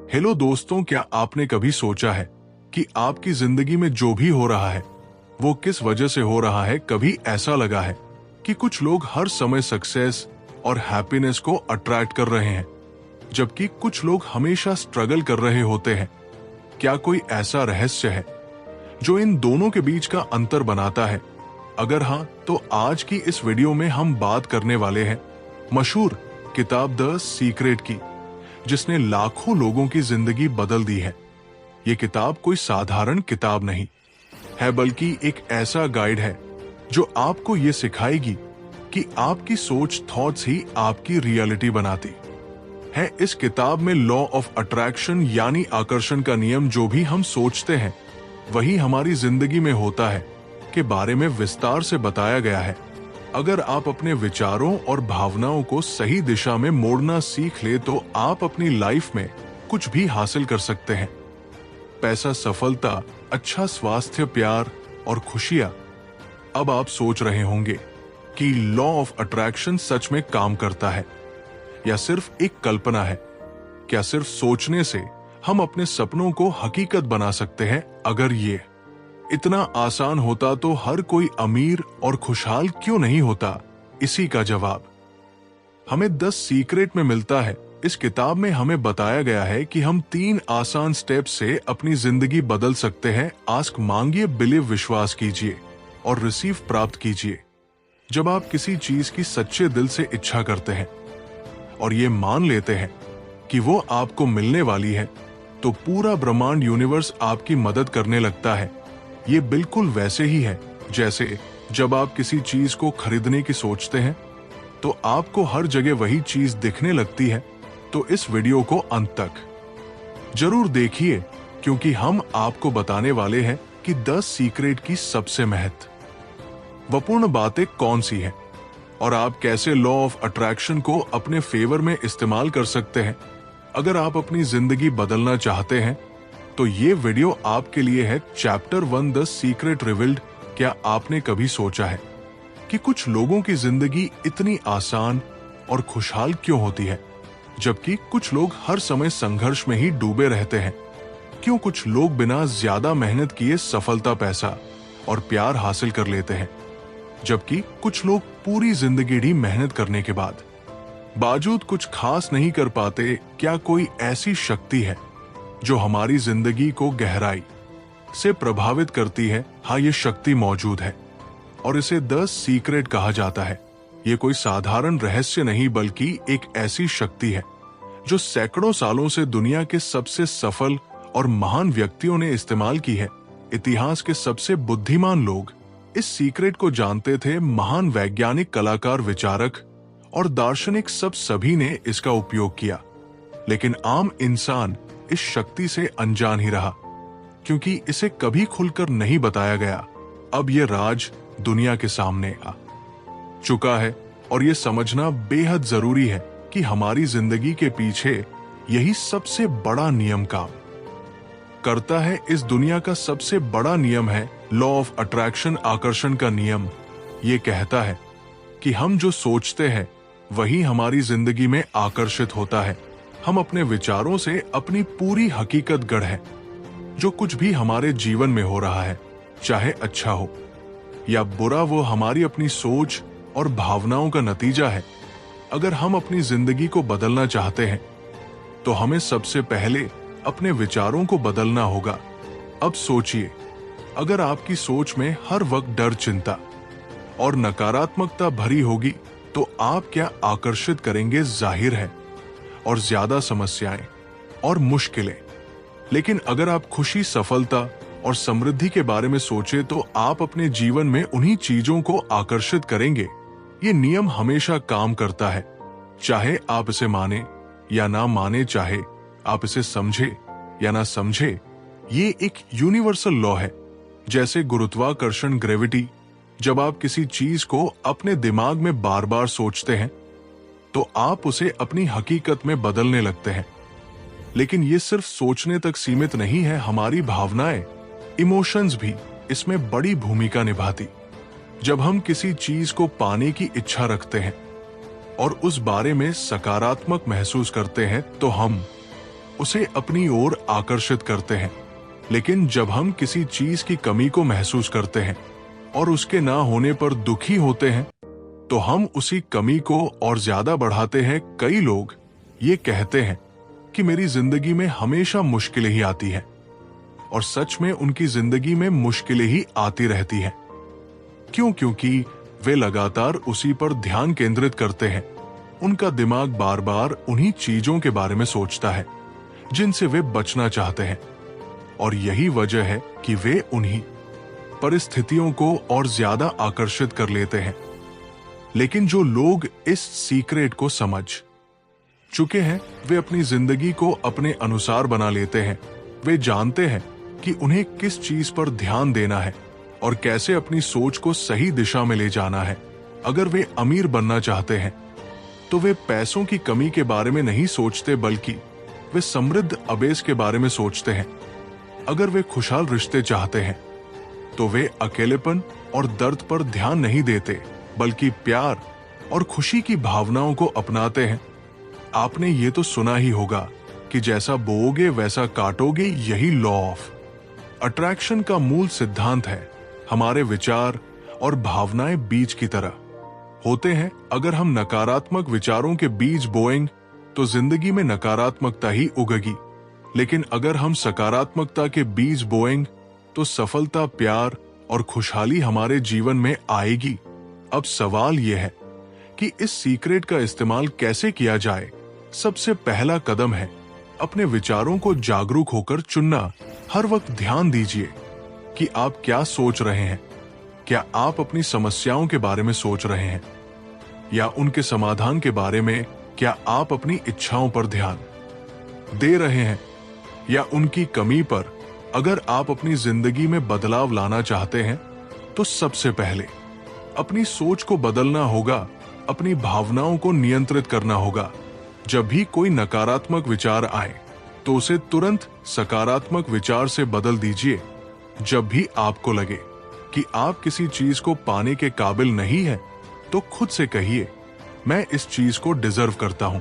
Hello दोस्तों, क्या आपने कभी सोचा है कि आपकी जिंदगी में जो भी हो रहा है वो किस वजह से हो रहा है? कभी ऐसा लगा है कि कुछ लोग हर समय सक्सेस और हैप्पीनेस को अट्रैक्ट कर रहे हैं, जबकि कुछ लोग हमेशा स्ट्रगल कर रहे होते हैं? क्या कोई ऐसा रहस्य है जो इन दोनों के बीच का अंतर बनाता है? अगर हाँ, तो आज की इस वीडियो में हम बात करने वाले हैं मशहूर किताब द सीक्रेट की, जिसने लाखों लोगों की जिंदगी बदल दी है। ये किताब कोई साधारण किताब नहीं है, बल्कि एक ऐसा गाइड है जो आपको ये सिखाएगी कि आपकी सोच, थॉट्स ही आपकी रियलिटी बनाती है। इस किताब में लॉ ऑफ अट्रैक्शन यानी आकर्षण का नियम, जो भी हम सोचते हैं वही हमारी जिंदगी में होता है, के बारे में विस्तार से बताया गया है। अगर आप अपने विचारों और भावनाओं को सही दिशा में मोड़ना सीख ले तो आप अपनी लाइफ में कुछ भी हासिल कर सकते हैं। पैसा, सफलता, अच्छा स्वास्थ्य, प्यार और खुशियां। अब आप सोच रहे होंगे कि लॉ ऑफ अट्रैक्शन सच में काम करता है या सिर्फ एक कल्पना है? क्या सिर्फ सोचने से हम अपने सपनों को हकीकत बना सकते हैं? अगर ये इतना आसान होता तो हर कोई अमीर और खुशहाल क्यों नहीं होता? इसी का जवाब हमें 10 सीक्रेट में मिलता है। इस किताब में हमें बताया गया है कि हम 3 आसान स्टेप से अपनी जिंदगी बदल सकते हैं। आस्क, मांगिए, बिलीव, विश्वास कीजिए और रिसीव, प्राप्त कीजिए। जब आप किसी चीज की सच्चे दिल से इच्छा करते हैं और ये मान लेते हैं कि वो आपको मिलने वाली है, तो पूरा ब्रह्मांड, यूनिवर्स आपकी मदद करने लगता है। ये बिल्कुल वैसे ही है जैसे जब आप किसी चीज को खरीदने की सोचते हैं तो आपको हर जगह वही चीज दिखने लगती है। तो इस वीडियो को अंत तक जरूर देखिए, क्योंकि हम आपको बताने वाले हैं कि 10 सीक्रेट की सबसे महत्वपूर्ण बातें कौन सी हैं और आप कैसे लॉ ऑफ अट्रैक्शन को अपने फेवर में इस्तेमाल कर सकते हैं। अगर आप अपनी जिंदगी बदलना चाहते हैं तो ये वीडियो आपके लिए है। Chapter 1, the secret revealed. क्या आपने कभी सोचा है कि कुछ लोगों की जिंदगी इतनी आसान और खुशहाल क्यों होती है, जबकि कुछ लोग हर समय संघर्ष में ही डूबे रहते हैं? क्यों कुछ लोग बिना ज्यादा मेहनत किए सफलता, पैसा और प्यार हासिल कर लेते हैं, जबकि कुछ लोग पूरी जिंदगी ही मेहनत करने के बावजूद कुछ खास नहीं कर पाते? क्या कोई ऐसी शक्ति है जो हमारी जिंदगी को गहराई से प्रभावित करती है? हाँ, ये शक्ति मौजूद है और इसे 10 सीक्रेट कहा जाता है। ये कोई साधारण रहस्य नहीं, बल्कि एक ऐसी शक्ति है जो सैकड़ों सालों से दुनिया के सबसे सफल और महान व्यक्तियों ने इस्तेमाल की है। इतिहास के सबसे बुद्धिमान लोग इस सीक्रेट को जानते थे। महान वैज्ञानिक, कलाकार, विचारक और दार्शनिक, सभी ने इसका उपयोग किया। लेकिन आम इंसान इस शक्ति से अनजान ही रहा, क्योंकि इसे कभी खुलकर नहीं बताया गया। अब ये राज दुनिया के सामने आ चुका है और ये समझना बेहद जरूरी है कि हमारी जिंदगी के पीछे यही सबसे बड़ा नियम काम करता है। इस दुनिया का सबसे बड़ा नियम है लॉ ऑफ अट्रैक्शन, आकर्षण का नियम। ये कहता है कि हम जो सोचते हैं वही हमारी जिंदगी में आकर्षित होता है। हम अपने विचारों से अपनी पूरी हकीकत गढ़ है। जो कुछ भी हमारे जीवन में हो रहा है, चाहे अच्छा हो या बुरा, वो हमारी अपनी सोच और भावनाओं का नतीजा है। अगर हम अपनी जिंदगी को बदलना चाहते हैं तो हमें सबसे पहले अपने विचारों को बदलना होगा। अब सोचिए, अगर आपकी सोच में हर वक्त डर, चिंता और नकारात्मकता भरी होगी तो आप क्या आकर्षित करेंगे? जाहिर है, और ज्यादा समस्याएं और मुश्किलें। लेकिन अगर आप खुशी, सफलता और समृद्धि के बारे में सोचे तो आप अपने जीवन में उन्हीं चीजों को आकर्षित करेंगे। ये नियम हमेशा काम करता है, चाहे आप इसे माने या ना माने, चाहे आप इसे समझे या ना समझे। ये एक यूनिवर्सल लॉ है, जैसे गुरुत्वाकर्षण, ग्रेविटी। जब आप किसी चीज को अपने दिमाग में बार बार सोचते हैं तो आप उसे अपनी हकीकत में बदलने लगते हैं। लेकिन ये सिर्फ सोचने तक सीमित नहीं है। हमारी भावनाएं, इमोशंस भी इसमें बड़ी भूमिका निभाती। जब हम किसी चीज को पाने की इच्छा रखते हैं और उस बारे में सकारात्मक महसूस करते हैं तो हम उसे अपनी ओर आकर्षित करते हैं। लेकिन जब हम किसी चीज की कमी को महसूस करते हैं और उसके ना होने पर दुखी होते हैं, तो हम उसी कमी को और ज्यादा बढ़ाते हैं। कई लोग ये कहते हैं कि मेरी जिंदगी में हमेशा मुश्किलें ही आती हैं, और सच में उनकी जिंदगी में मुश्किलें ही आती रहती हैं। क्यों? क्योंकि वे लगातार उसी पर ध्यान केंद्रित करते हैं। उनका दिमाग बार बार उन्हीं चीजों के बारे में सोचता है जिनसे वे बचना चाहते हैं, और यही वजह है कि वे उन्हीं परिस्थितियों को और ज्यादा आकर्षित कर लेते हैं। लेकिन जो लोग इस सीक्रेट को समझ चुके हैं, वे अपनी जिंदगी को अपने अनुसार बना लेते हैं। वे जानते हैं कि उन्हें किस चीज पर ध्यान देना है और कैसे अपनी सोच को सही दिशा में ले जाना है। अगर वे अमीर बनना चाहते हैं तो वे पैसों की कमी के बारे में नहीं सोचते, बल्कि वे समृद्ध अबेस के बारे में सोचते हैं। अगर वे खुशहाल रिश्ते चाहते हैं तो वे अकेलेपन और दर्द पर ध्यान नहीं देते, बल्कि प्यार और खुशी की भावनाओं को अपनाते हैं। आपने ये तो सुना ही होगा कि जैसा बोओगे वैसा काटोगे। यही लॉ ऑफ अट्रैक्शन का मूल सिद्धांत है। हमारे विचार और भावनाएं बीज की तरह होते हैं। अगर हम नकारात्मक विचारों के बीज बोएंगे तो जिंदगी में नकारात्मकता ही उगेगी, लेकिन अगर हम सकारात्मकता के बीज बोएंगे तो सफलता, प्यार और खुशहाली हमारे जीवन में आएगी। अब सवाल यह है कि इस सीक्रेट का इस्तेमाल कैसे किया जाए। सबसे पहला कदम है अपने विचारों को जागरूक होकर चुनना। हर वक्त ध्यान दीजिए कि आप क्या सोच रहे हैं। क्या आप अपनी समस्याओं के बारे में सोच रहे हैं या उनके समाधान के बारे में? क्या आप अपनी इच्छाओं पर ध्यान दे रहे हैं या उनकी कमी पर? अगर आप अपनी जिंदगी में बदलाव लाना चाहते हैं तो सबसे पहले अपनी सोच को बदलना होगा। अपनी भावनाओं को नियंत्रित करना होगा। जब भी कोई नकारात्मक विचार आए तो उसे तुरंत सकारात्मक विचार से बदल दीजिए। जब भी आपको लगे कि आप किसी चीज को पाने के काबिल नहीं है, तो खुद से कहिए, मैं इस चीज को डिजर्व करता हूं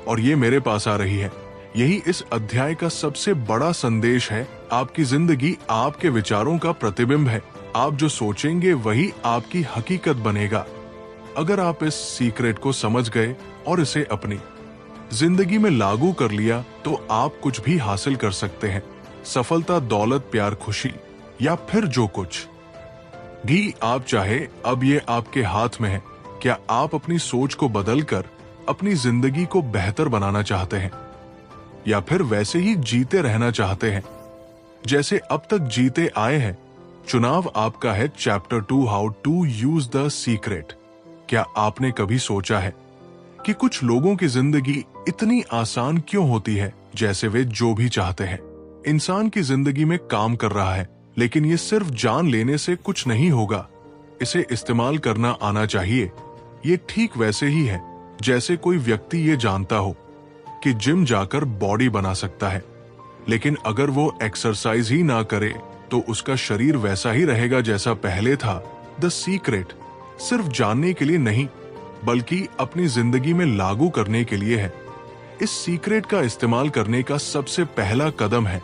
और ये मेरे पास आ रही है। यही इस अध्याय का सबसे बड़ा संदेश है। आपकी जिंदगी आपके विचारों का प्रतिबिंब है। आप जो सोचेंगे वही आपकी हकीकत बनेगा। अगर आप इस सीक्रेट को समझ गए और इसे अपनी जिंदगी में लागू कर लिया तो आप कुछ भी हासिल कर सकते हैं। सफलता, दौलत, प्यार, खुशी या फिर जो कुछ भी आप चाहे, अब ये आपके हाथ में है। क्या आप अपनी सोच को बदलकर अपनी जिंदगी को बेहतर बनाना चाहते हैं या फिर वैसे ही जीते रहना चाहते हैं जैसे अब तक जीते आए हैं? चुनाव आपका है। Chapter 2, how to use the secret. क्या आपने कभी सोचा है कि कुछ लोगों की जिंदगी इतनी आसान क्यों होती है जैसे वे जो भी चाहते हैं? इंसान की जिंदगी में काम कर रहा है, लेकिन ये सिर्फ जान लेने से कुछ नहीं होगा। इसे इस्तेमाल करना आना चाहिए। ये ठीक वैसे ही है जैसे कोई व्यक्ति ये जानता हो कि जिम जाकर बॉडी बना सकता है, लेकिन अगर वो एक्सरसाइज ही ना करे तो उसका शरीर वैसा ही रहेगा जैसा पहले था। द सीक्रेट सिर्फ जानने के लिए नहीं, बल्कि अपनी जिंदगी में लागू करने के लिए है। इस सीक्रेट का इस्तेमाल करने का सबसे पहला कदम है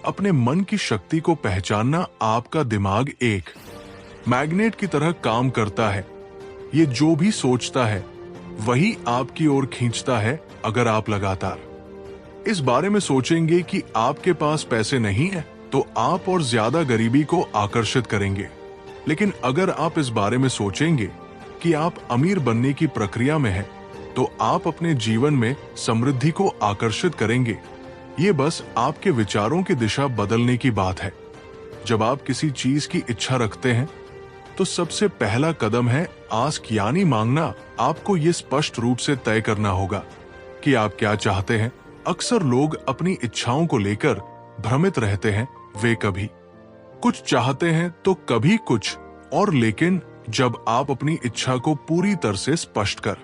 अपने मन की शक्ति को पहचानना। आपका दिमाग एक मैग्नेट की तरह काम करता है। ये जो भी सोचता है वही आपकी ओर खींचता है। अगर आप लगातार इस बारे में सोचेंगे कि आपके पास पैसे नहीं है, तो आप और ज्यादा गरीबी को आकर्षित करेंगे। लेकिन अगर आप इस बारे में सोचेंगे कि आप अमीर बनने की प्रक्रिया में हैं, तो आप अपने जीवन में समृद्धि को आकर्षित करेंगे। ये बस आपके विचारों की दिशा बदलने की बात है। जब आप किसी चीज की इच्छा रखते हैं तो सबसे पहला कदम है आस्क, यानी मांगना। आपको ये स्पष्ट रूप से तय करना होगा कि आप क्या चाहते हैं। अक्सर लोग अपनी इच्छाओं को लेकर भ्रमित रहते हैं। वे कभी कुछ चाहते हैं तो कभी कुछ और, लेकिन जब आप अपनी इच्छा को पूरी तरह से स्पष्ट कर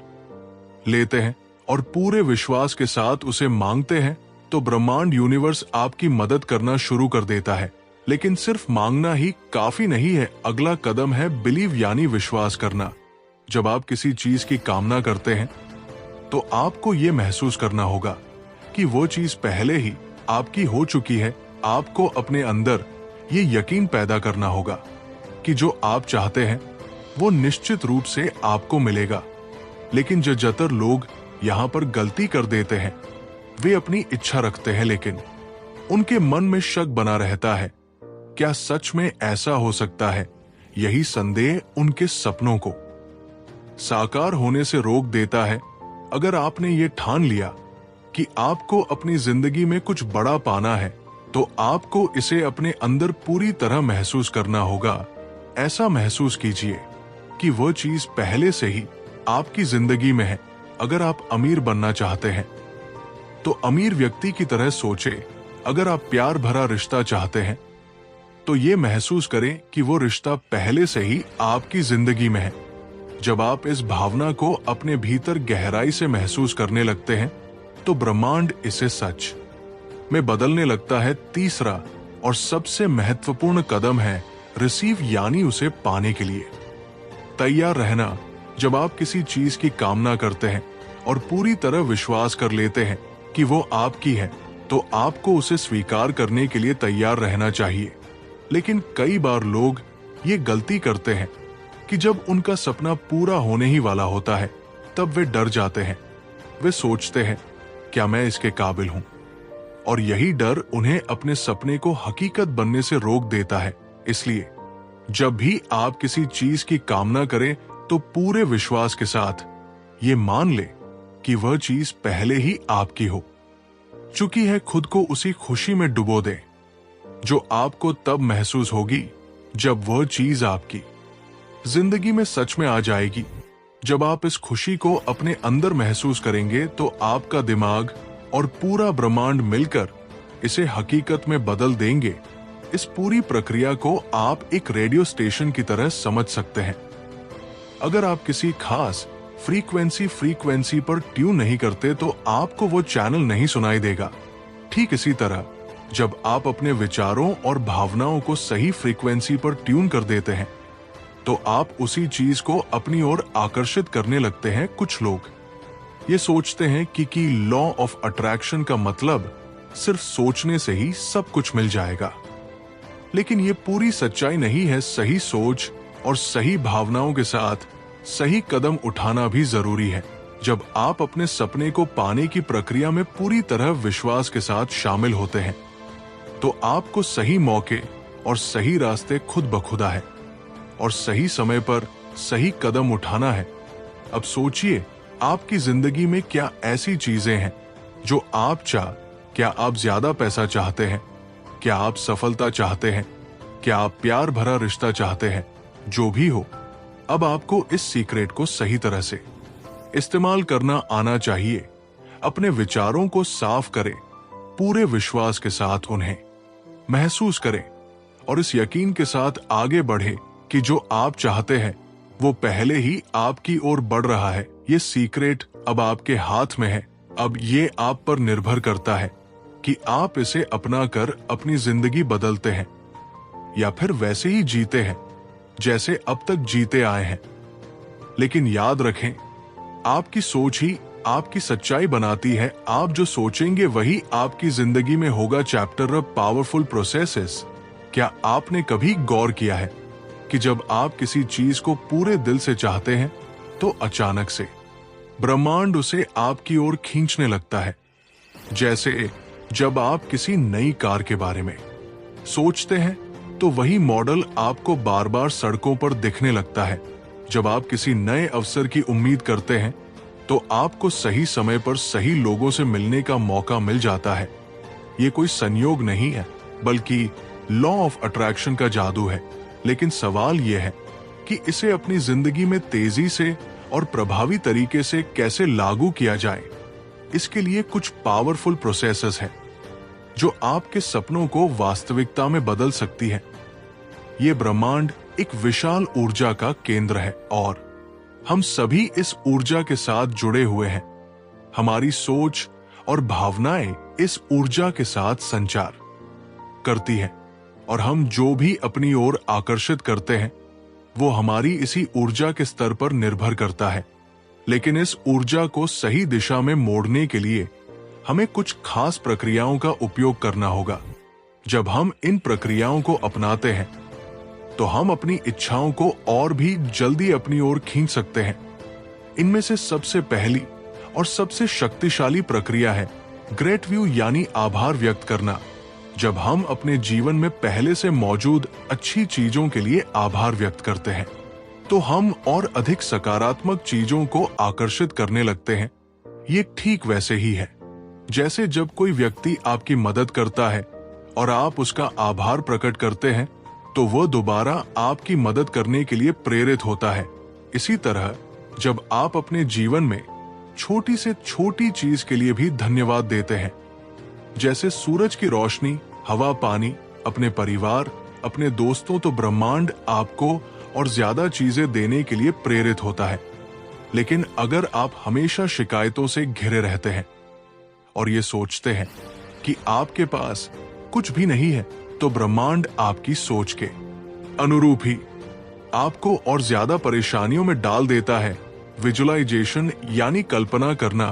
लेते हैं और पूरे विश्वास के साथ उसे मांगते हैं, तो ब्रह्मांड, यूनिवर्स आपकी मदद करना शुरू कर देता है। लेकिन सिर्फ मांगना ही काफी नहीं है। अगला कदम है बिलीव, यानी विश्वास करना। जब आप किसी चीज की कामना करते हैं तो आपको यह महसूस करना होगा कि वो चीज पहले ही आपकी हो चुकी है, आपको अपने अंदर ये यकीन पैदा करना होगा कि जो आप चाहते हैं वो निश्चित रूप से आपको मिलेगा। लेकिन ज्यादातर लोग यहाँ पर गलती कर देते हैं। वे अपनी इच्छा रखते हैं, लेकिन उनके मन में शक बना रहता है, क्या सच में ऐसा हो सकता है? यही संदेह उनके सपनों को साकार होने से रोक देता है। अगर आपने ये ठान लिया कि आपको अपनी जिंदगी में कुछ बड़ा पाना है, तो आपको इसे अपने अंदर पूरी तरह महसूस करना होगा। ऐसा महसूस कीजिए कि वो चीज पहले से ही आपकी जिंदगी में है। अगर आप अमीर बनना चाहते हैं तो अमीर व्यक्ति की तरह सोचे। अगर आप प्यार भरा रिश्ता चाहते हैं तो ये महसूस करें कि वो रिश्ता पहले से ही आपकी जिंदगी में है। जब आप इस भावना को अपने भीतर गहराई से महसूस करने लगते हैं तो ब्रह्मांड इसे सच में बदलने लगता है। तीसरा और सबसे महत्वपूर्ण कदम है रिसीव, यानी उसे पाने के लिए तैयार रहना। जब आप किसी चीज की कामना करते हैं और पूरी तरह विश्वास कर लेते हैं कि वो आपकी है, तो आपको उसे स्वीकार करने के लिए तैयार रहना चाहिए। लेकिन कई बार लोग ये गलती करते हैं कि जब उनका सपना पूरा होने ही वाला होता है तब वे डर जाते हैं। वे सोचते हैं, क्या मैं इसके काबिल हूं? और यही डर उन्हें अपने सपने को हकीकत बनने से रोक देता है। इसलिए जब भी आप किसी चीज की कामना करें तो पूरे विश्वास के साथ ये मान ले कि वह चीज पहले ही आपकी हो चुकी है। खुद को उसी खुशी में डुबो दें जो आपको तब महसूस होगी जब वह चीज आपकी जिंदगी में सच में आ जाएगी। जब आप इस खुशी को अपने अंदर महसूस करेंगे तो आपका दिमाग और पूरा ब्रह्मांड मिलकर इसे हकीकत में बदल देंगे। इस पूरी प्रक्रिया को आप एक रेडियो स्टेशन की तरह समझ सकते हैं। अगर आप किसी खास फ्रीक्वेंसी पर ट्यून नहीं करते तो आपको वो चैनल नहीं सुनाई देगा। ठीक इसी तरह जब आप अपने विचारों और भावनाओं को सही फ्रीक्वेंसी पर ट्यून कर देते हैं तो आप उसी चीज को अपनी ओर आकर्षित करने लगते हैं। कुछ लोग ये सोचते हैं कि लॉ ऑफ अट्रैक्शन का मतलब सिर्फ सोचने से ही सब कुछ मिल जाएगा, लेकिन ये पूरी सच्चाई नहीं है। सही सोच और सही भावनाओं के साथ सही कदम उठाना भी जरूरी है। जब आप अपने सपने को पाने की प्रक्रिया में पूरी तरह विश्वास के साथ शामिल होते हैं तो आपको सही मौके और सही रास्ते खुद ब खुदा है और सही समय पर सही कदम उठाना है। अब सोचिए, आपकी जिंदगी में क्या ऐसी चीजें हैं जो आप क्या आप ज्यादा पैसा चाहते हैं? क्या आप सफलता चाहते हैं? क्या आप प्यार भरा रिश्ता चाहते हैं? जो भी हो, अब आपको इस सीक्रेट को सही तरह से इस्तेमाल करना आना चाहिए। अपने विचारों को साफ करें, पूरे विश्वास के साथ उन्हें महसूस करें और इस यकीन के साथ आगे बढ़े कि जो आप चाहते हैं वो पहले ही आपकी ओर बढ़ रहा है। ये सीक्रेट अब आपके हाथ में है। अब ये आप पर निर्भर करता है कि आप इसे अपना कर अपनी जिंदगी बदलते हैं या फिर वैसे ही जीते हैं जैसे अब तक जीते आए हैं। लेकिन याद रखें, आपकी सोच ही आपकी सच्चाई बनाती है। आप जो सोचेंगे वही आपकी जिंदगी में होगा। Chapter of powerful processes. क्या आपने कभी गौर किया है कि जब आप किसी चीज को पूरे दिल से चाहते हैं तो अचानक से ब्रह्मांड उसे आपकी ओर खींचने लगता है? जैसे जब आप किसी नई कार के बारे में सोचते हैं तो वही मॉडल आपको बार बार सड़कों पर दिखने लगता है। जब आप किसी नए अवसर की उम्मीद करते हैं तो आपको सही समय पर सही लोगों से मिलने का मौका मिल जाता है। ये कोई संयोग नहीं है, बल्कि लॉ ऑफ अट्रैक्शन का जादू है। लेकिन सवाल यह है कि इसे अपनी जिंदगी में तेजी से और प्रभावी तरीके से कैसे लागू किया जाए। इसके लिए कुछ पावरफुल प्रोसेसेस हैं जो आपके सपनों को वास्तविकता में बदल सकती है। ये ब्रह्मांड एक विशाल ऊर्जा का केंद्र है और हम सभी इस ऊर्जा के साथ जुड़े हुए हैं। हमारी सोच और भावनाएं इस ऊर्जा के साथ संचार करती हैं और हम जो भी अपनी ओर आकर्षित करते हैं वो हमारी इसी ऊर्जा के स्तर पर निर्भर करता है। लेकिन इस ऊर्जा को सही दिशा में मोड़ने के लिए हमें कुछ खास प्रक्रियाओं का उपयोग करना होगा। जब हम इन प्रक्रियाओं को अपनाते हैं तो हम अपनी इच्छाओं को और भी जल्दी अपनी ओर खींच सकते हैं। इनमें से सबसे पहली और सबसे शक्तिशाली प्रक्रिया है ग्रेटिट्यूड यानी आभार व्यक्त करना। जब हम अपने जीवन में पहले से मौजूद अच्छी चीजों के लिए आभार व्यक्त करते हैं तो हम और अधिक सकारात्मक चीजों को आकर्षित करने लगते हैं। ये ठीक वैसे ही है जैसे जब कोई व्यक्ति आपकी मदद करता है और आप उसका आभार प्रकट करते हैं तो वह दोबारा आपकी मदद करने के लिए प्रेरित होता है। इसी तरह जब आप अपने जीवन में छोटी से छोटी चीज के लिए भी धन्यवाद देते हैं, जैसे सूरज की रोशनी, हवा, पानी, अपने परिवार, अपने दोस्तों, तो ब्रह्मांड आपको और ज्यादा चीजें देने के लिए प्रेरित होता है। लेकिन अगर आप हमेशा शिकायतों से घिरे रहते हैं और ये सोचते हैं कि आपके पास कुछ भी नहीं है, तो ब्रह्मांड आपकी सोच के अनुरूप ही आपको और ज्यादा परेशानियों में डाल देता है। विजुअलाइजेशन यानी कल्पना करना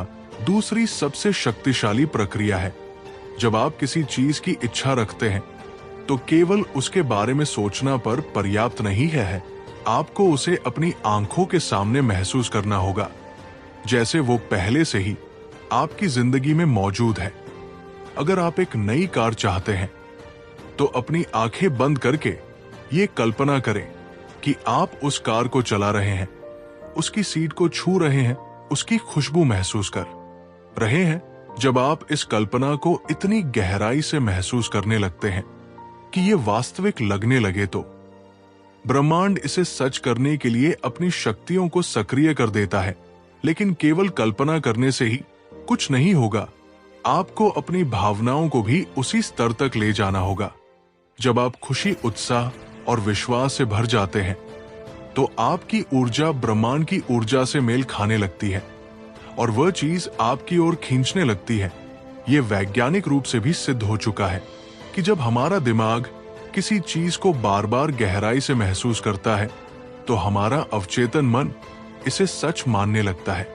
दूसरी सबसे शक्तिशाली प्रक्रिया है। जब आप किसी चीज की इच्छा रखते हैं तो केवल उसके बारे में सोचना पर पर्याप्त नहीं है, आपको उसे अपनी आंखों के सामने महसूस करना होगा, जैसे वो पहले से ही आपकी जिंदगी में मौजूद है। अगर आप एक नई कार चाहते हैं तो अपनी आंखें बंद करके ये कल्पना करें कि आप उस कार को चला रहे हैं, उसकी सीट को छू रहे हैं, उसकी खुशबू महसूस कर रहे हैं। जब आप इस कल्पना को इतनी गहराई से महसूस करने लगते हैं कि ये वास्तविक लगने लगे तो ब्रह्मांड इसे सच करने के लिए अपनी शक्तियों को सक्रिय कर देता है। लेकिन केवल कल्पना करने से ही कुछ नहीं होगा, आपको अपनी भावनाओं को भी उसी स्तर तक ले जाना होगा। जब आप खुशी, उत्साह और विश्वास से भर जाते हैं तो आपकी ऊर्जा ब्रह्मांड की ऊर्जा से मेल खाने लगती है और वह चीज आपकी ओर खींचने लगती है। यह वैज्ञानिक रूप से भी सिद्ध हो चुका है कि जब हमारा दिमाग किसी चीज को बार बार गहराई से महसूस करता है तो हमारा अवचेतन मन इसे सच मानने लगता है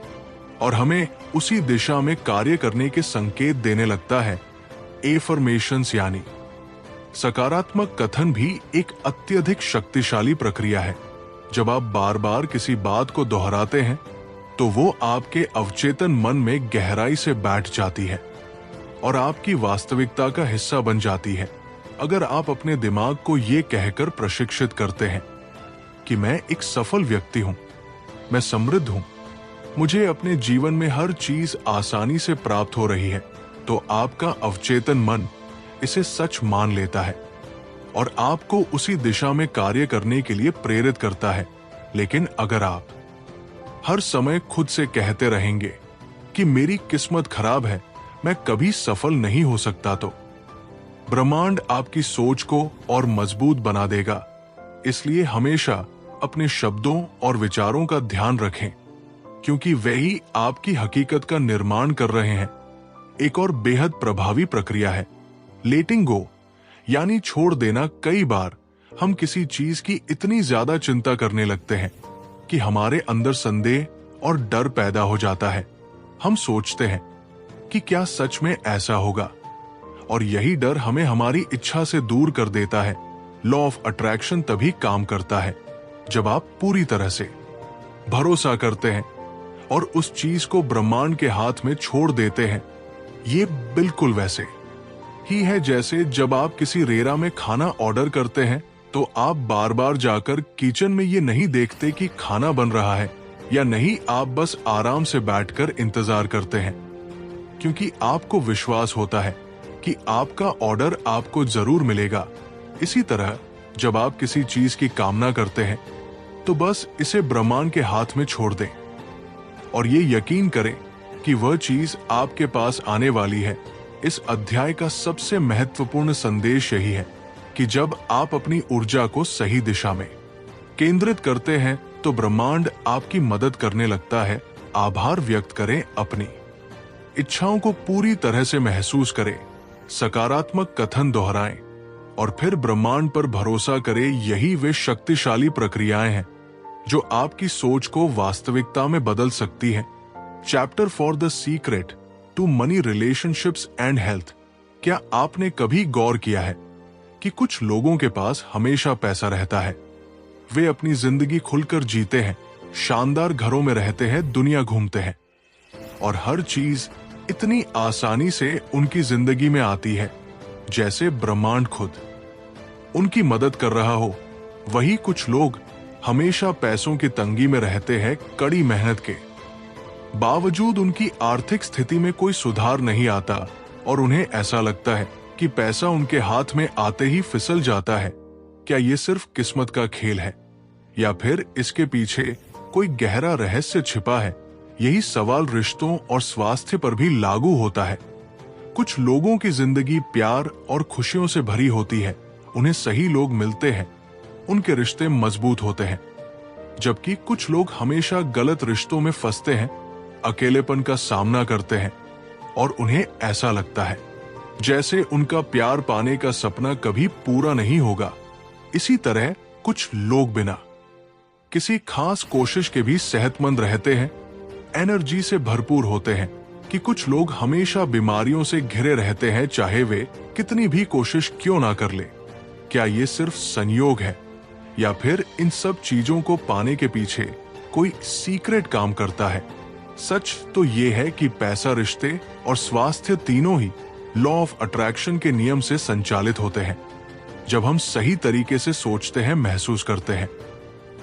और हमें उसी दिशा में कार्य करने के संकेत देने लगता है। एफर्मेशंस यानी सकारात्मक कथन भी एक अत्यधिक शक्तिशाली प्रक्रिया है। जब आप बार बार किसी बात को दोहराते हैं तो वो आपके अवचेतन मन में गहराई से बैठ जाती है और आपकी वास्तविकता का हिस्सा बन जाती है। अगर आप अपने दिमाग को ये कहकर प्रशिक्षित करते हैं कि मैं एक सफल व्यक्ति हूं, मैं समृद्ध हूं, मुझे अपने जीवन में हर चीज आसानी से प्राप्त हो रही है, तो आपका अवचेतन मन इसे सच मान लेता है और आपको उसी दिशा में कार्य करने के लिए प्रेरित करता है। लेकिन अगर आप हर समय खुद से कहते रहेंगे कि मेरी किस्मत खराब है, मैं कभी सफल नहीं हो सकता, तो ब्रह्मांड आपकी सोच को और मजबूत बना देगा। इसलिए हमेशा अपने शब्दों और विचारों का ध्यान रखें, क्योंकि वही आपकी हकीकत का निर्माण कर रहे हैं। एक और बेहद प्रभावी प्रक्रिया है लेटिंग गो यानी छोड़ देना। कई बार हम किसी चीज की इतनी ज्यादा चिंता करने लगते हैं कि हमारे अंदर संदेह और डर पैदा हो जाता है। हम सोचते हैं कि क्या सच में ऐसा होगा, और यही डर हमें हमारी इच्छा से दूर कर देता है। लॉ ऑफ अट्रैक्शन तभी काम करता है जब आप पूरी तरह से भरोसा करते हैं और उस चीज को ब्रह्मांड के हाथ में छोड़ देते हैं। ये बिल्कुल वैसे ही है जैसे जब आप किसी रेरा में खाना ऑर्डर करते हैं तो आप बार बार जाकर किचन में ये नहीं देखते कि खाना बन रहा है या नहीं, आप बस आराम से बैठकर इंतजार करते हैं, क्योंकि आपको विश्वास होता है कि आपका ऑर्डर आपको जरूर मिलेगा। इसी तरह जब आप किसी चीज की कामना करते हैं तो बस इसे ब्रह्मांड के हाथ में छोड़ दें और ये यकीन करें कि वह चीज आपके पास आने वाली है। इस अध्याय का सबसे महत्वपूर्ण संदेश यही है कि जब आप अपनी ऊर्जा को सही दिशा में केंद्रित करते हैं तो ब्रह्मांड आपकी मदद करने लगता है। आभार व्यक्त करें, अपनी इच्छाओं को पूरी तरह से महसूस करें, सकारात्मक कथन दोहराएं और फिर ब्रह्मांड पर भरोसा करें। यही वे शक्तिशाली प्रक्रियाएं हैं जो आपकी सोच को वास्तविकता में बदल सकती हैं। Chapter four the secret to money, relationships and health. क्या आपने कभी गौर किया है कि कुछ लोगों के पास हमेशा पैसा रहता है, वे अपनी जिंदगी खुलकर जीते हैं, शानदार घरों में रहते हैं, दुनिया घूमते हैं और हर चीज इतनी आसानी से उनकी जिंदगी में आती है जैसे ब्रह्मांड खुद उनकी मदद कर रहा हो। वही कुछ लोग हमेशा पैसों की तंगी में रहते हैं, कड़ी मेहनत के बावजूद उनकी आर्थिक स्थिति में कोई सुधार नहीं आता और उन्हें ऐसा लगता है कि पैसा उनके हाथ में आते ही फिसल जाता है। क्या ये सिर्फ किस्मत का खेल है या फिर इसके पीछे कोई गहरा रहस्य छिपा है? यही सवाल रिश्तों और स्वास्थ्य पर भी लागू होता है। कुछ लोगों की जिंदगी प्यार और खुशियों से भरी होती है, उन्हें सही लोग मिलते हैं, उनके रिश्ते मजबूत होते हैं, जबकि कुछ लोग हमेशा गलत रिश्तों में फंसते हैं, अकेलेपन का सामना करते हैं और उन्हें ऐसा लगता है जैसे उनका प्यार पाने का सपना कभी पूरा नहीं होगा। इसी तरह कुछ लोग बिना किसी खास कोशिश के भी सेहतमंद रहते हैं, एनर्जी से भरपूर होते हैं कि कुछ लोग हमेशा बीमारियों से घिरे रहते हैं, चाहे वे कितनी भी कोशिश क्यों ना कर ले। क्या ये सिर्फ संयोग है या फिर इन सब चीजों को पाने के पीछे कोई सीक्रेट काम करता है? सच तो ये है कि पैसा, रिश्ते और स्वास्थ्य तीनों ही लॉ ऑफ अट्रैक्शन के नियम से संचालित होते हैं। जब हम सही तरीके से सोचते हैं, महसूस करते हैं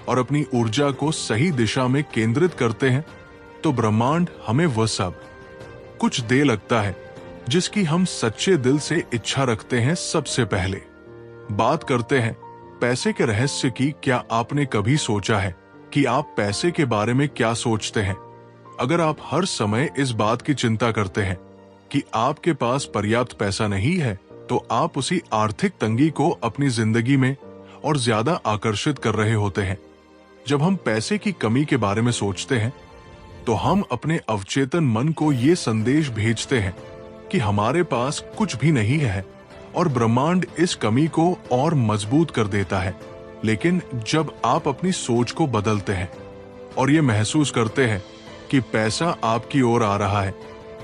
और अपनी ऊर्जा को सही दिशा में केंद्रित करते हैं, तो ब्रह्मांड हमें वह सब कुछ दे लगता है जिसकी हम सच्चे दिल से इच्छा रखते हैं। सबसे पहले बात करते हैं पैसे के रहस्य की। क्या आपने कभी सोचा है कि आप पैसे के बारे में क्या सोचते हैं? अगर आप हर समय इस बात की चिंता करते हैं कि आपके पास पर्याप्त पैसा नहीं है, तो आप उसी आर्थिक तंगी को अपनी जिंदगी में और ज्यादा आकर्षित कर रहे होते हैं। जब हम पैसे की कमी के बारे में सोचते हैं, तो हम अपने अवचेतन मन को ये संदेश भेजते हैं कि हमारे पास कुछ भी नहीं है और ब्रह्मांड इस कमी को और मजबूत कर देता है। लेकिन जब आप अपनी सोच को बदलते हैं और ये महसूस करते हैं कि पैसा आपकी ओर आ रहा है,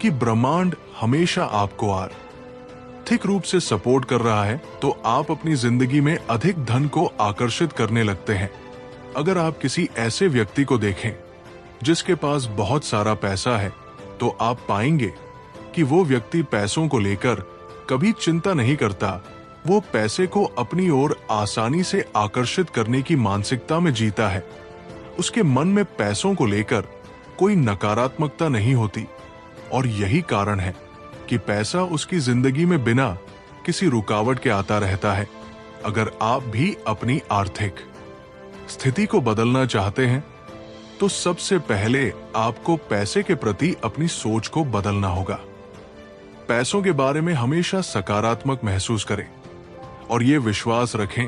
कि ब्रह्मांड हमेशा आपको आर्थिक रूप से सपोर्ट कर रहा है, तो आप अपनी जिंदगी में अधिक धन को आकर्षित करने लगते हैं। अगर आप किसी ऐसे व्यक्ति को देखें जिसके पास बहुत सारा पैसा है, तो आप पाएंगे कि वो व्यक्ति पैसों को लेकर कभी चिंता नहीं करता। वो पैसे को अपनी ओर आसानी से आकर्षित करने की मानसिकता में जीता है। उसके मन में पैसों को लेकर कोई नकारात्मकता नहीं होती और यही कारण है कि पैसा उसकी जिंदगी में बिना किसी रुकावट के आता रहता है। अगर आप भी अपनी आर्थिक स्थिति को बदलना चाहते हैं, तो सबसे पहले आपको पैसे के प्रति अपनी सोच को बदलना होगा। पैसों के बारे में हमेशा सकारात्मक महसूस करें और ये विश्वास रखें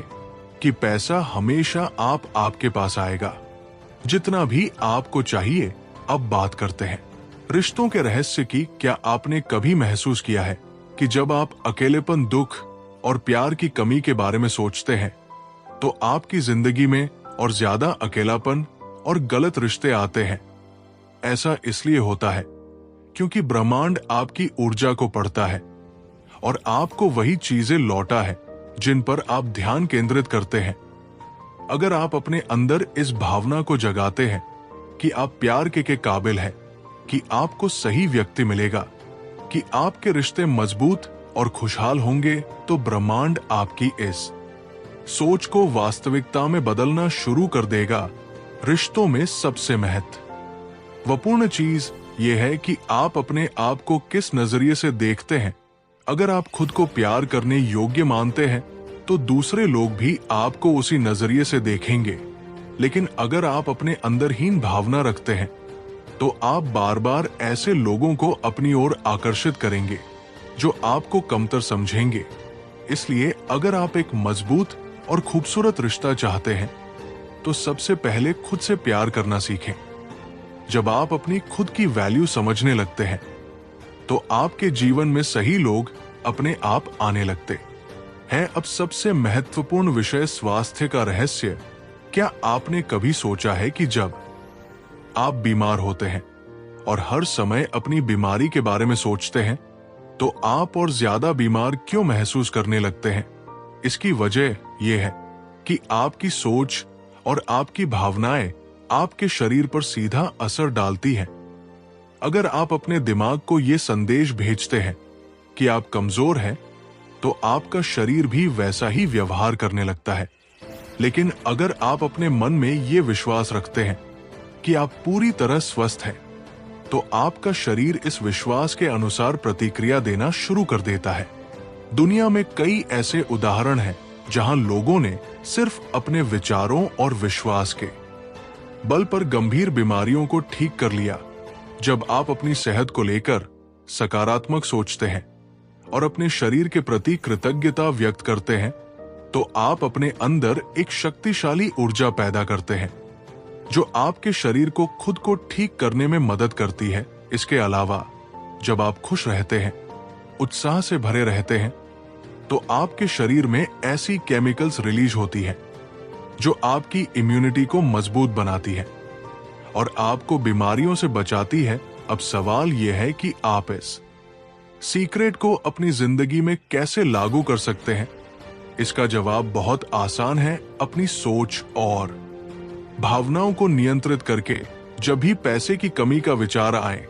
कि पैसा हमेशा आपके पास आएगा, जितना भी आपको चाहिए। अब बात करते हैं रिश्तों के रहस्य की। क्या आपने कभी महसूस किया है कि जब आप अकेलेपन, दुख और प्यार की कमी के बारे में सोचते हैं, तो आपकी जिंदगी में और ज्यादा अकेलापन और गलत रिश्ते आते हैं? ऐसा इसलिए होता है क्योंकि ब्रह्मांड आपकी ऊर्जा को पढ़ता है और आपको वही चीजें लौटा है जिन पर आप ध्यान केंद्रित करते हैं। अगर आप अपने अंदर इस भावना को जगाते हैं कि आप प्यार के काबिल हैं, कि आपको सही व्यक्ति मिलेगा, कि आपके रिश्ते मजबूत और खुशहाल होंगे, तो ब्रह्मांड आपकी इस सोच को वास्तविकता में बदलना शुरू कर देगा। रिश्तों में सबसे महत्वपूर्ण चीज यह है कि आप अपने आप को किस नजरिए से देखते हैं। अगर आप खुद को प्यार करने योग्य मानते हैं, तो दूसरे लोग भी आपको उसी नजरिए से देखेंगे। लेकिन अगर आप अपने अंदर हीन भावना रखते हैं, तो आप बार बार ऐसे लोगों को अपनी ओर आकर्षित करेंगे जो आपको कमतर समझेंगे। इसलिए अगर आप एक मजबूत और खूबसूरत रिश्ता चाहते हैं, तो सबसे पहले खुद से प्यार करना सीखें। जब आप अपनी खुद की वैल्यू समझने लगते हैं, तो आपके जीवन में सही लोग अपने आप आने लगते हैं। अब सबसे महत्वपूर्ण विषय, स्वास्थ्य का रहस्य। क्या आपने कभी सोचा है कि जब आप बीमार होते हैं और हर समय अपनी बीमारी के बारे में सोचते हैं, तो आप और ज्यादा बीमार क्यों महसूस करने लगते हैं? इसकी वजह यह है कि आपकी सोच और आपकी भावनाएं आपके शरीर पर सीधा असर डालती हैं। अगर आप अपने दिमाग को यह संदेश भेजते हैं कि आप कमजोर हैं, तो आपका शरीर भी वैसा ही व्यवहार करने लगता है। लेकिन अगर आप अपने मन में यह विश्वास रखते हैं कि आप पूरी तरह स्वस्थ हैं, तो आपका शरीर इस विश्वास के अनुसार प्रतिक्रिया देना शुरू कर देता है। दुनिया में कई ऐसे उदाहरण हैं जहां लोगों ने सिर्फ अपने विचारों और विश्वास के बल पर गंभीर बीमारियों को ठीक कर लिया। जब आप अपनी सेहत को लेकर सकारात्मक सोचते हैं और अपने शरीर के प्रति कृतज्ञता व्यक्त करते हैं, तो आप अपने अंदर एक शक्तिशाली ऊर्जा पैदा करते हैं जो आपके शरीर को खुद को ठीक करने में मदद करती है। इसके अलावा जब आप खुश रहते हैं, उत्साह से भरे रहते हैं, तो आपके शरीर में ऐसी केमिकल्स रिलीज होती है जो आपकी इम्यूनिटी को मजबूत बनाती है और आपको बीमारियों से बचाती है। अब सवाल यह है कि आप इस सीक्रेट को अपनी जिंदगी में कैसे लागू कर सकते हैं? इसका जवाब बहुत आसान है। अपनी सोच और भावनाओं को नियंत्रित करके जब भी पैसे की कमी का विचार आए,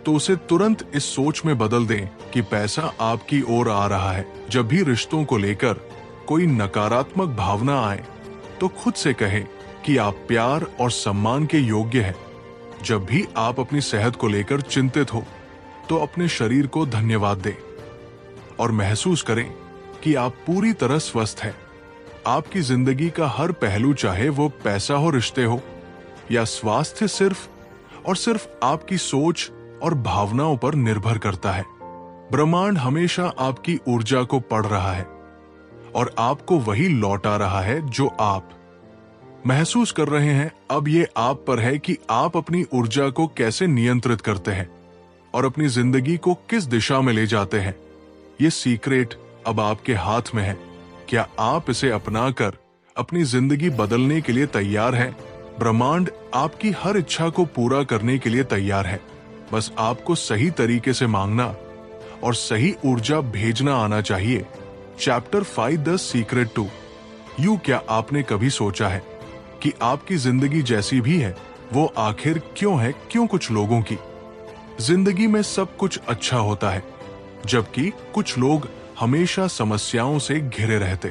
तो उसे तुरंत इस सोच में बदल दें कि पैसा आपकी ओर आ रहा है। जब भी रिश्तों को लेकर कोई नकारात्मक भावना आए, तो खुद से कहें कि आप प्यार और सम्मान के योग्य हैं। जब भी आप अपनी सेहत को लेकर चिंतित हो, तो अपने शरीर को धन्यवाद दें और महसूस करें कि आप पूरी तरह स्वस्थ हैं। आपकी जिंदगी का हर पहलू, चाहे वो पैसा हो, रिश्ते हो या स्वास्थ्य, सिर्फ और सिर्फ आपकी सोच और भावनाओं पर निर्भर करता है। ब्रह्मांड हमेशा आपकी ऊर्जा को पढ़ रहा है और आपको वही लौटा रहा है जो आप महसूस कर रहे हैं। अब ये आप पर है कि आप अपनी ऊर्जा को कैसे नियंत्रित करते हैं और अपनी जिंदगी को किस दिशा में ले जाते हैं। ये सीक्रेट अब आपके हाथ में है। क्या आप इसे अपनाकर अपनी जिंदगी बदलने के लिए तैयार हैं? ब्रह्मांड आपकी हर इच्छा को पूरा करने के लिए तैयार है। बस आपको सही तरीके से मांगना और सही ऊर्जा भेजना आना चाहिए। Chapter 5 the secret to you. क्या आपने कभी सोचा है कि आपकी जिंदगी जैसी भी है, वो आखिर क्यों है? क्यों कुछ लोगों की जिंदगी में सब कुछ अच्छा होता है, जबकि कुछ लोग हमेशा समस्याओं से घिरे रहते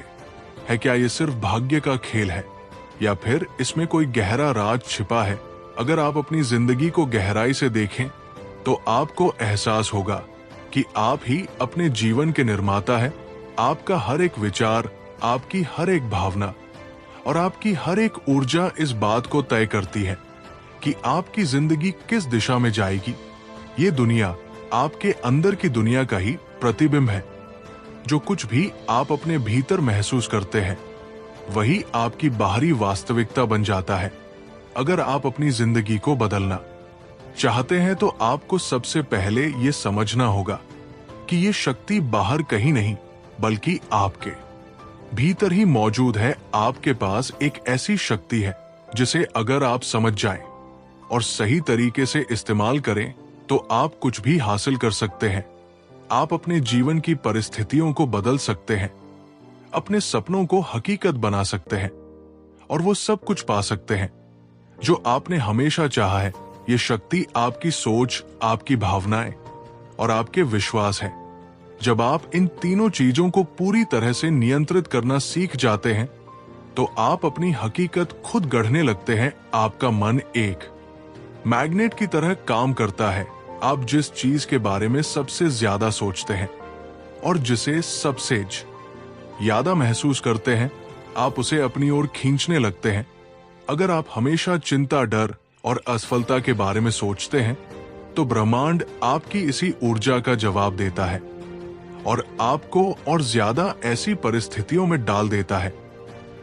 हैं? क्या ये सिर्फ भाग्य का खेल है या फिर इसमें कोई गहरा राज छिपा है? अगर आप अपनी जिंदगी को गहराई से देखें, तो आपको एहसास होगा कि आप ही अपने जीवन के निर्माता हैं। आपका हर एक विचार, आपकी हर एक भावना और आपकी हर एक ऊर्जा इस बात को तय करती है कि आपकी जिंदगी किस दिशा में जाएगी। ये दुनिया आपके अंदर की दुनिया का ही प्रतिबिंब है। जो कुछ भी आप अपने भीतर महसूस करते हैं, वही आपकी बाहरी वास्तविकता बन जाता है। अगर आप अपनी जिंदगी को बदलना चाहते हैं, तो आपको सबसे पहले ये समझना होगा कि ये शक्ति बाहर कहीं नहीं, बल्कि आपके भीतर ही मौजूद है। आपके पास एक ऐसी शक्ति है जिसे अगर आप समझ जाएं और सही तरीके से इस्तेमाल करें, तो आप कुछ भी हासिल कर सकते हैं। आप अपने जीवन की परिस्थितियों को बदल सकते हैं, अपने सपनों को हकीकत बना सकते हैं और वो सब कुछ पा सकते हैं जो आपने हमेशा चाहा है। ये शक्ति आपकी सोच, आपकी भावनाएं और आपके विश्वास है। जब आप इन तीनों चीजों को पूरी तरह से नियंत्रित करना सीख जाते हैं, तो आप अपनी हकीकत खुद गढ़ने लगते हैं। आपका मन एक मैग्नेट की तरह काम करता है। आप जिस चीज के बारे में सबसे ज्यादा सोचते हैं और जिसे सबसे ज्यादा महसूस करते हैं, आप उसे अपनी ओर खींचने लगते हैं। अगर आप हमेशा चिंता, डर और असफलता के बारे में सोचते हैं, तो ब्रह्मांड आपकी इसी ऊर्जा का जवाब देता है और आपको और ज्यादा ऐसी परिस्थितियों में डाल देता है।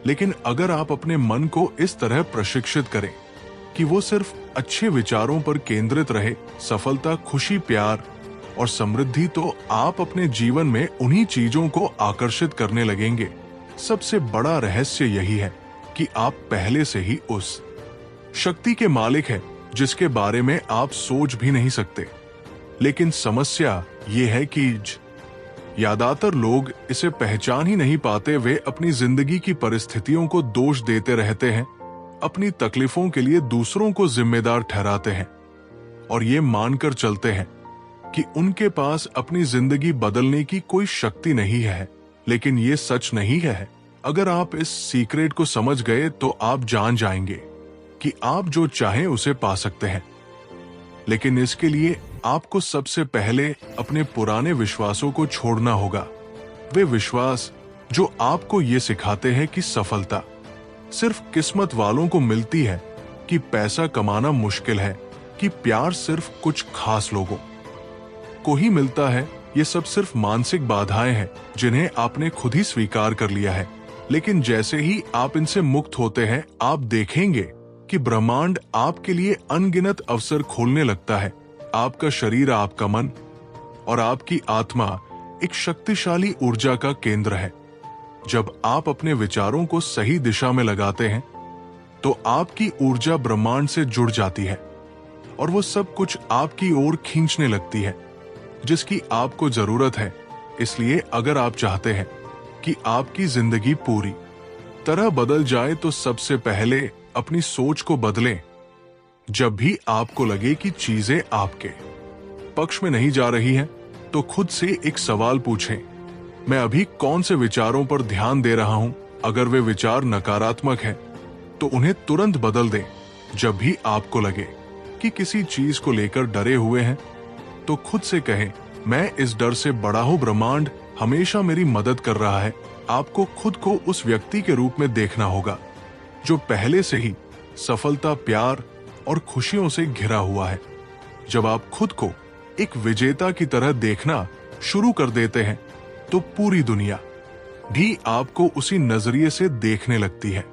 लेकिन अगर आप अपने मन को इस तरह प्रशिक्षित करें कि वो सिर्फ अच्छे विचारों पर केंद्रित रहे, सफलता, खुशी, प्यार और समृद्धि, तो आप अपने जीवन में उन्हीं चीजों को आकर्षित करने लगेंगे। सबसे बड़ा रहस्य यही है कि आप पहले से ही उस शक्ति के मालिक हैं जिसके बारे में आप सोच भी नहीं सकते। लेकिन समस्या ये है कि ज्यादातर लोग इसे पहचान ही नहीं पाते। वे अपनी जिंदगी की परिस्थितियों को दोष देते रहते हैं, अपनी तकलीफों के लिए दूसरों को जिम्मेदार ठहराते हैं और ये मानकर चलते हैं कि उनके पास अपनी जिंदगी बदलने की कोई शक्ति नहीं है। लेकिन ये सच नहीं है। अगर आप इस सीक्रेट को समझ गए तो आप जान जाएंगे कि आप जो चाहें उसे पा सकते हैं। लेकिन इसके लिए आपको सबसे पहले अपने पुराने विश्वासों को छोड़ना होगा। वे विश्वास जो आपको ये सिखाते हैं कि सफलता सिर्फ किस्मत वालों को मिलती है, कि पैसा कमाना मुश्किल है, कि प्यार सिर्फ कुछ खास लोगों को ही मिलता है। ये सब सिर्फ मानसिक बाधाएं हैं जिन्हें आपने खुद ही स्वीकार कर लिया है। लेकिन जैसे ही आप इनसे मुक्त होते हैं, आप देखेंगे कि ब्रह्मांड आपके लिए अनगिनत अवसर खोलने लगता है। आपका शरीर, आपका मन और आपकी आत्मा एक शक्तिशाली ऊर्जा का केंद्र है। जब आप अपने विचारों को सही दिशा में लगाते हैं तो आपकी ऊर्जा ब्रह्मांड से जुड़ जाती है और वो सब कुछ आपकी ओर खींचने लगती है जिसकी आपको जरूरत है। इसलिए अगर आप चाहते हैं कि आपकी जिंदगी पूरी तरह बदल जाए तो सबसे पहले अपनी सोच को बदलें। जब भी आपको लगे कि चीजें आपके पक्ष में नहीं जा रही हैं, तो खुद से एक सवाल पूछें, मैं अभी कौन से विचारों पर ध्यान दे रहा हूं? अगर वे विचार नकारात्मक हैं, तो उन्हें तुरंत बदल दें। जब भी आपको लगे कि किसी चीज को लेकर डरे हुए हैं, तो खुद से कहें, मैं इस डर से बड़ा हूं, ब्रह्मांड हमेशा मेरी मदद कर रहा है। आपको खुद को उस व्यक्ति के रूप में देखना होगा जो पहले से ही सफलता, प्यार और खुशियों से घिरा हुआ है। जब आप खुद को एक विजेता की तरह देखना शुरू कर देते हैं, तो पूरी दुनिया भी आपको उसी नजरिए से देखने लगती है।